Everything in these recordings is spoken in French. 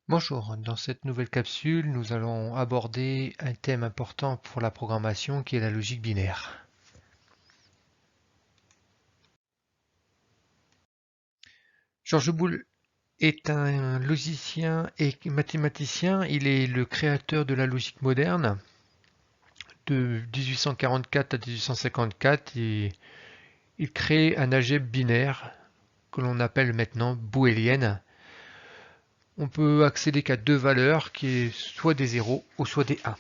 Bonjour, dans cette nouvelle capsule, nous allons aborder un thème important pour la programmation qui est la logique binaire. Georges Boole est un logicien et mathématicien. Il est le créateur de la logique moderne de 1844 à 1854 et il crée un algèbre binaire que l'on appelle maintenant booléenne. On peut accéder qu'à deux valeurs qui est soit des 0 ou soit des 1.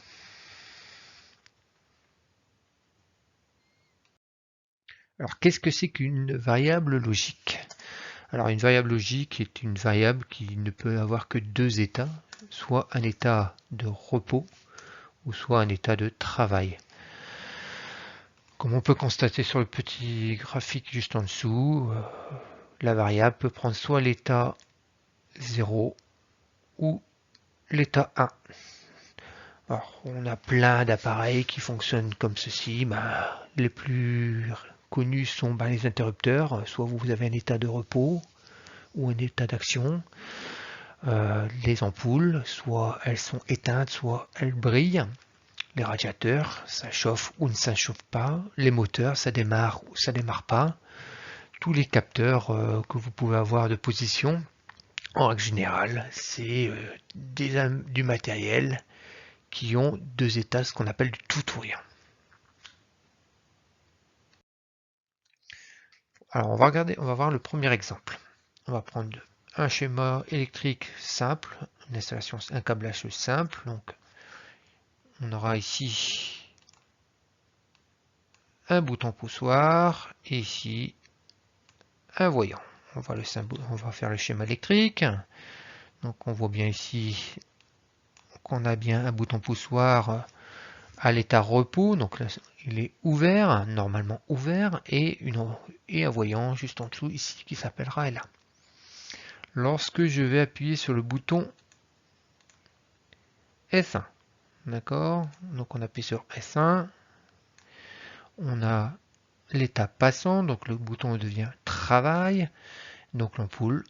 Alors qu'est-ce que c'est qu'une variable logique? Alors une variable logique est une variable qui ne peut avoir que deux états, soit un état de repos ou soit un état de travail. Comme on peut constater sur le petit graphique juste en dessous, la variable peut prendre soit l'état 0 ou l'état 1. Alors on a plein d'appareils qui fonctionnent comme ceci. Les plus connus sont les interrupteurs, soit vous avez un état de repos ou un état d'action. Les ampoules, soit elles sont éteintes, soit elles brillent. Les radiateurs, ça chauffe ou ne ça chauffe pas. Les moteurs, ça démarre ou ça démarre pas. Tous les capteurs que vous pouvez avoir de position, en règle générale, c'est du matériel qui ont deux états, ce qu'on appelle du tout ou rien. Alors on va voir le premier exemple. On va prendre un schéma électrique simple, une installation, un câblage simple. Donc on aura ici un bouton poussoir et ici un voyant. On va faire le schéma électrique. Donc on voit bien ici qu'on a bien un bouton poussoir à l'état repos. Donc là, il est ouvert, normalement ouvert, et un voyant juste en dessous ici qui s'appellera L1. Lorsque je vais appuyer sur le bouton S1, d'accord, donc on appuie sur S1, on a l'état passant, donc le bouton devient travail, donc l'ampoule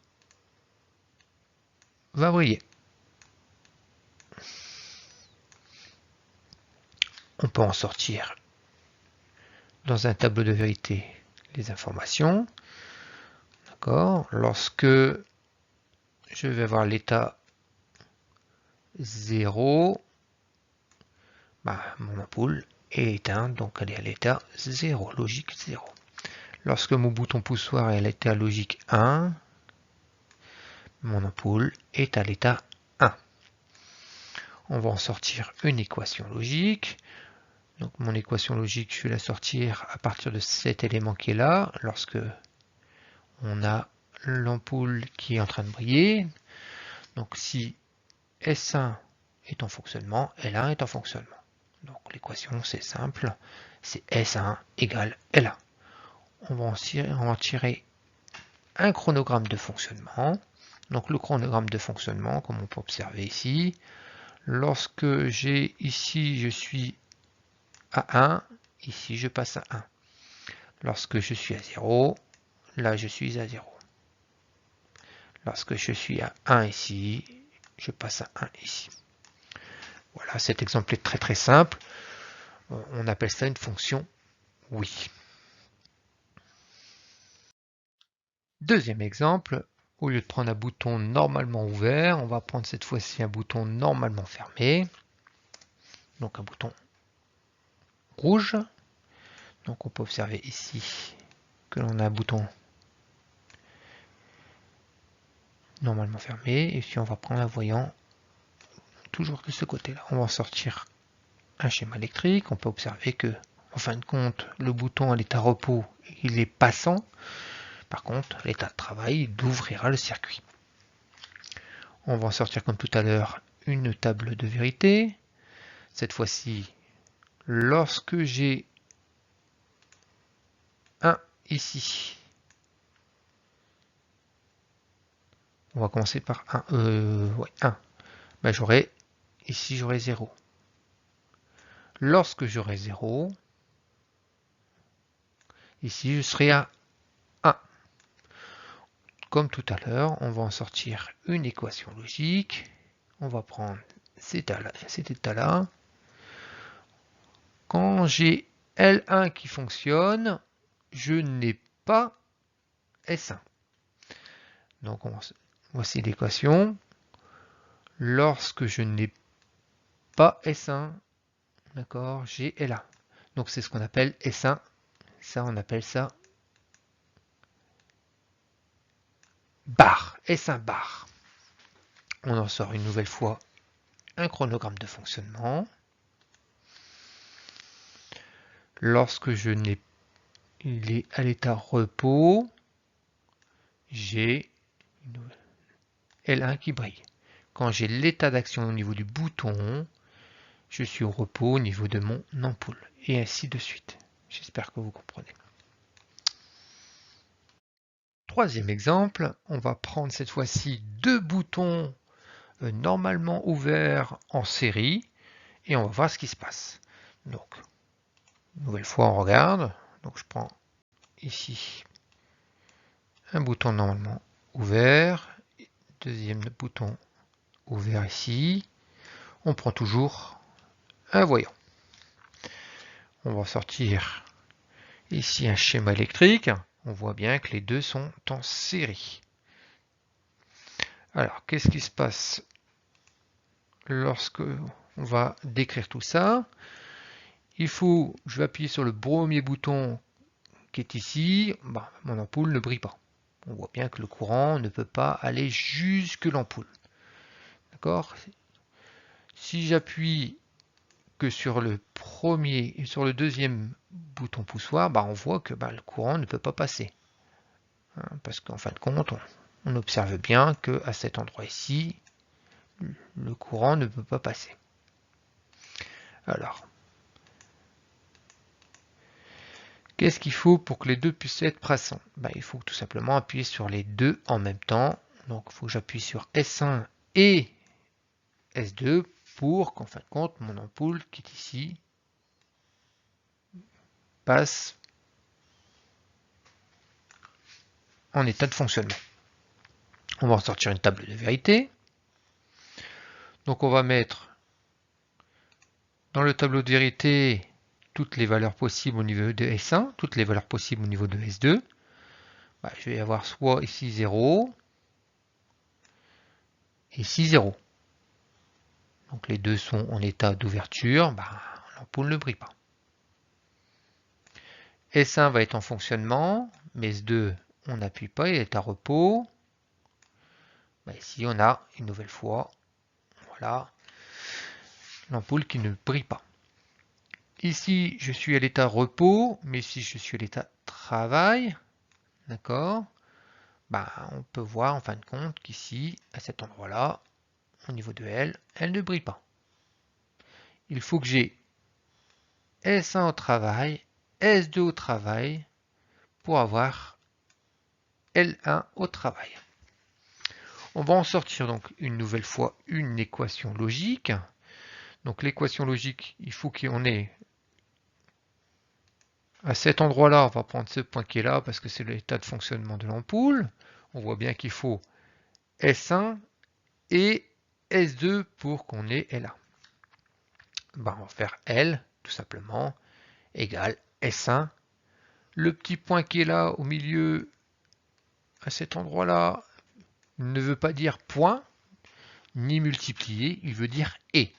va briller. On peut en sortir dans un tableau de vérité les informations. D'accord. Lorsque je vais avoir l'état 0, mon ampoule est éteinte, donc elle est à l'état 0, logique 0. Lorsque mon bouton poussoir est à l'état logique 1, mon ampoule est à l'état 1. On va en sortir une équation logique. Donc mon équation logique, je vais la sortir à partir de cet élément qui est là. Lorsque on a l'ampoule qui est en train de briller. Donc si S1 est en fonctionnement, L1 est en fonctionnement. Donc l'équation c'est simple, c'est S1 égale L1. On va en tirer un chronogramme de fonctionnement. Donc le chronogramme de fonctionnement, comme on peut observer ici, lorsque j'ai ici, je suis à 1, ici je passe à 1. Lorsque je suis à 0, là je suis à 0. Lorsque je suis à 1 ici, je passe à 1 ici. Voilà, cet exemple est très simple. On appelle ça une fonction oui. Deuxième exemple, au lieu de prendre un bouton normalement ouvert, on va prendre cette fois-ci un bouton normalement fermé. Donc un bouton rouge. Donc on peut observer ici que l'on a un bouton normalement fermé. Et puis on va prendre un voyant toujours de ce côté-là. On va en sortir un schéma électrique. On peut observer que, en fin de compte, le bouton à l'état repos, il est passant. Par contre, l'état de travail, il ouvrira le circuit. On va en sortir comme tout à l'heure une table de vérité. Cette fois-ci, lorsque j'ai 1 ici, on va commencer par 1. J'aurai ici j'aurai 0. Lorsque j'aurai 0, ici je serai à 1. Comme tout à l'heure, on va en sortir une équation logique on va prendre cet état-là. Quand j'ai L1 qui fonctionne, je n'ai pas S1. Donc voici l'équation. Lorsque je n'ai pas S1, d'accord, j'ai L1. Donc c'est ce qu'on appelle S1. Ça, on appelle ça bar. S1 bar. On en sort une nouvelle fois un chronogramme de fonctionnement. Lorsque je n'ai à l'état repos, j'ai L1 qui brille. Quand j'ai l'état d'action au niveau du bouton, je suis au repos au niveau de mon ampoule. Et ainsi de suite. J'espère que vous comprenez. Troisième exemple, on va prendre cette fois-ci deux boutons normalement ouverts en série et on va voir ce qui se passe. Donc, nouvelle fois, on regarde. Donc, je prends ici un bouton normalement ouvert, deuxième bouton ouvert ici. On prend toujours un voyant. On va sortir ici un schéma électrique. On voit bien que les deux sont en série. Alors, qu'est-ce qui se passe lorsque on va décrire tout ça? Je vais appuyer sur le premier bouton qui est ici. Mon ampoule ne brille pas. On voit bien que le courant ne peut pas aller jusque l'ampoule. D'accord? Si j'appuie que sur le premier et sur le deuxième bouton poussoir, on voit que le courant ne peut pas passer. Parce qu'en fin de compte, on observe bien qu'à cet endroit ici, le courant ne peut pas passer. Alors, qu'est-ce qu'il faut pour que les deux puissent être passants? Il faut tout simplement appuyer sur les deux en même temps. Donc, il faut que j'appuie sur S1 et S2 pour qu'en fin de compte, mon ampoule qui est ici passe en état de fonctionnement. On va en sortir une table de vérité. Donc, on va mettre dans le tableau de vérité toutes les valeurs possibles au niveau de S1, toutes les valeurs possibles au niveau de S2. Je vais avoir soit ici 0, et ici 0. Donc les deux sont en état d'ouverture, l'ampoule ne brille pas. S1 va être en fonctionnement, mais S2, on n'appuie pas, il est à repos. Ici, on a une nouvelle fois, voilà, l'ampoule qui ne brille pas. Ici, je suis à l'état repos, mais si je suis à l'état travail, d'accord, on peut voir en fin de compte qu'ici, à cet endroit-là, au niveau de elle ne brille pas. Il faut que j'ai S1 au travail, S2 au travail, pour avoir L1 au travail. On va en sortir donc une nouvelle fois une équation logique. Donc l'équation logique, il faut qu'on ait à cet endroit-là, on va prendre ce point qui est là parce que c'est l'état de fonctionnement de l'ampoule. On voit bien qu'il faut S1 et S2 pour qu'on ait L1. On va faire L, tout simplement, égale S1. Le petit point qui est là au milieu, à cet endroit-là, ne veut pas dire point, ni multiplier, il veut dire et.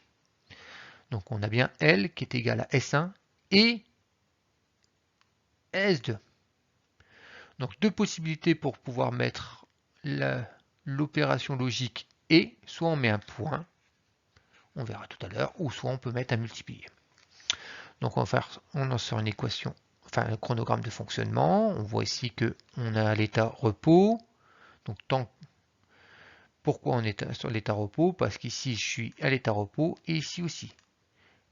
Donc on a bien L qui est égal à S1 et S2. Donc deux possibilités pour pouvoir mettre l'opération logique et, soit on met un point, on verra tout à l'heure, ou soit on peut mettre un multiplier. Donc on en sort une équation, enfin un chronogramme de fonctionnement. On voit ici qu'on a l'état repos. Donc pourquoi on est sur l'état repos? Parce qu'ici je suis à l'état repos et ici aussi.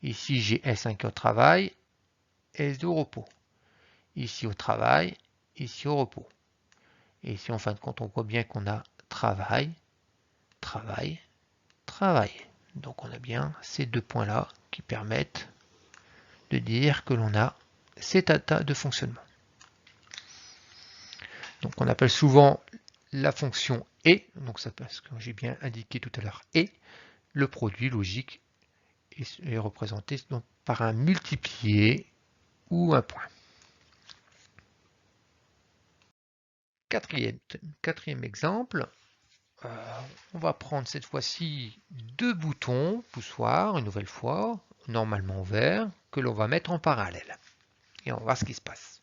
Ici j'ai S5 au travail, S2 au repos. Ici au travail, ici au repos. Et ici en fin de compte on voit bien qu'on a travail, travail, travail. Donc on a bien ces deux points-là qui permettent de dire que l'on a cet état de fonctionnement. Donc on appelle souvent la fonction et, donc ça parce que j'ai bien indiqué tout à l'heure et, le produit logique est représenté donc par un multiplié ou un point. Quatrième exemple, on va prendre cette fois-ci deux boutons poussoirs, une nouvelle fois, normalement verts, que l'on va mettre en parallèle. Et on va voir ce qui se passe.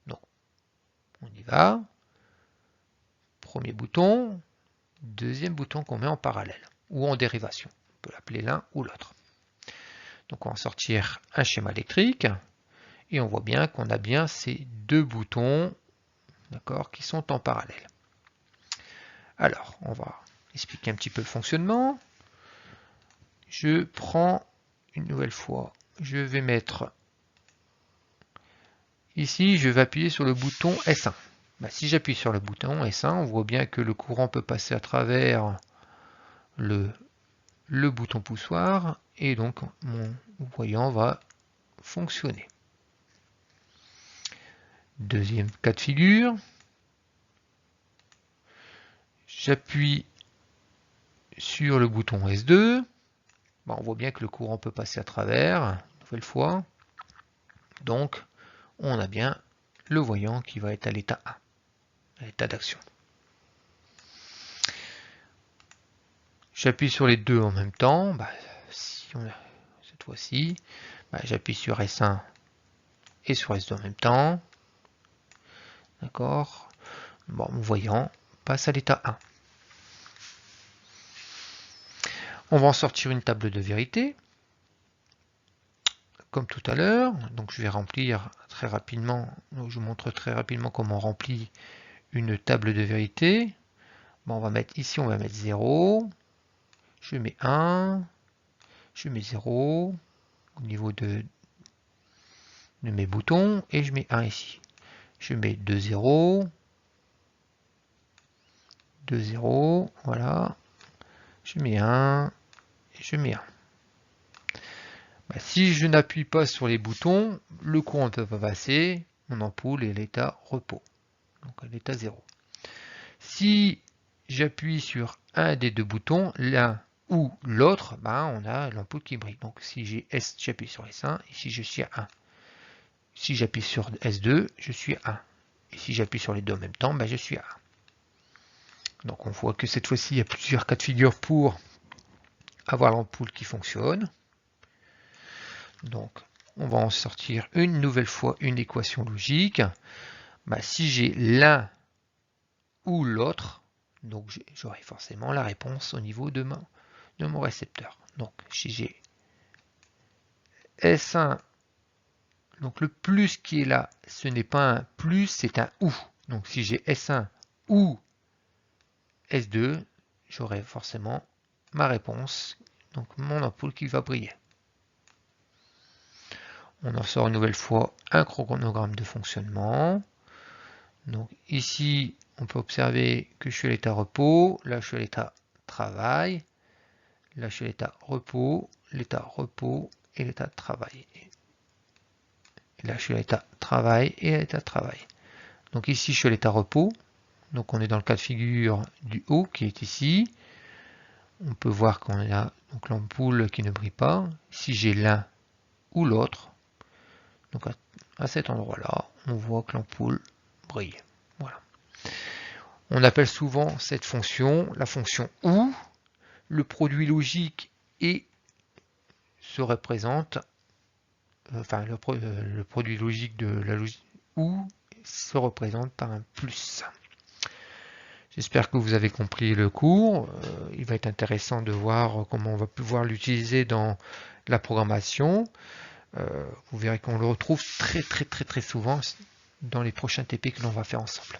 Donc, on y va. Premier bouton, deuxième bouton qu'on met en parallèle, ou en dérivation. On peut l'appeler l'un ou l'autre. Donc on va sortir un schéma électrique, et on voit bien qu'on a bien ces deux boutons, d'accord, qui sont en parallèle. Alors, on va expliquer un petit peu le fonctionnement. Je prends une nouvelle fois, je vais mettre ici, je vais appuyer sur le bouton S1. Si j'appuie sur le bouton S1, on voit bien que le courant peut passer à travers le bouton poussoir et donc mon voyant va fonctionner. Deuxième cas de figure, j'appuie sur le bouton S2, on voit bien que le courant peut passer à travers, une nouvelle fois, donc on a bien le voyant qui va être à l'état 1, à l'état d'action. J'appuie sur les deux en même temps, cette fois-ci, j'appuie sur S1 et sur S2 en même temps. D'accord. Mon voyant passe à l'état 1. On va en sortir une table de vérité, comme tout à l'heure. Donc je vais remplir très rapidement, je vous montre très rapidement comment on remplit une table de vérité. On va mettre ici, on va mettre 0. Je mets 1. Je mets 0 au niveau de mes boutons et je mets 1 ici. Je mets 2 0. 2 0, voilà. Je mets 1 et je mets 1. Si je n'appuie pas sur les boutons, le courant ne peut pas passer, mon ampoule est à l'état repos, donc à l'état 0. Si j'appuie sur un des deux boutons, l'un ou l'autre, on a l'ampoule qui brille. Donc si j'ai S, j'appuie sur S1, ici je suis à 1. Si j'appuie sur S2, je suis à 1. Et si j'appuie sur les deux en même temps, je suis à 1. Donc on voit que cette fois-ci, il y a plusieurs cas de figure pour avoir l'ampoule qui fonctionne. Donc, on va en sortir une nouvelle fois une équation logique. Si j'ai l'un ou l'autre, donc j'aurai forcément la réponse au niveau de mon récepteur. Donc, si j'ai S1, donc le plus qui est là, ce n'est pas un plus, c'est un ou. Donc, si j'ai S1 ou S2, j'aurai forcément ma réponse, donc mon ampoule qui va briller. On en sort une nouvelle fois un chronogramme de fonctionnement. Donc ici, on peut observer que je suis à l'état repos, là je suis à l'état travail, là je suis à l'état repos et l'état travail. Et là je suis à l'état travail et à l'état travail. Donc ici je suis à l'état repos, donc on est dans le cas de figure du haut qui est ici. On peut voir qu'on a donc l'ampoule qui ne brille pas. Si j'ai l'un ou l'autre, donc à cet endroit-là, on voit que l'ampoule brille. Voilà. On appelle souvent cette fonction la fonction OU. Le produit logique et se représente, le produit logique de la logique OU se représente par un plus. J'espère que vous avez compris le cours. Il va être intéressant de voir comment on va pouvoir l'utiliser dans la programmation. Vous verrez qu'on le retrouve très souvent dans les prochains TP que l'on va faire ensemble.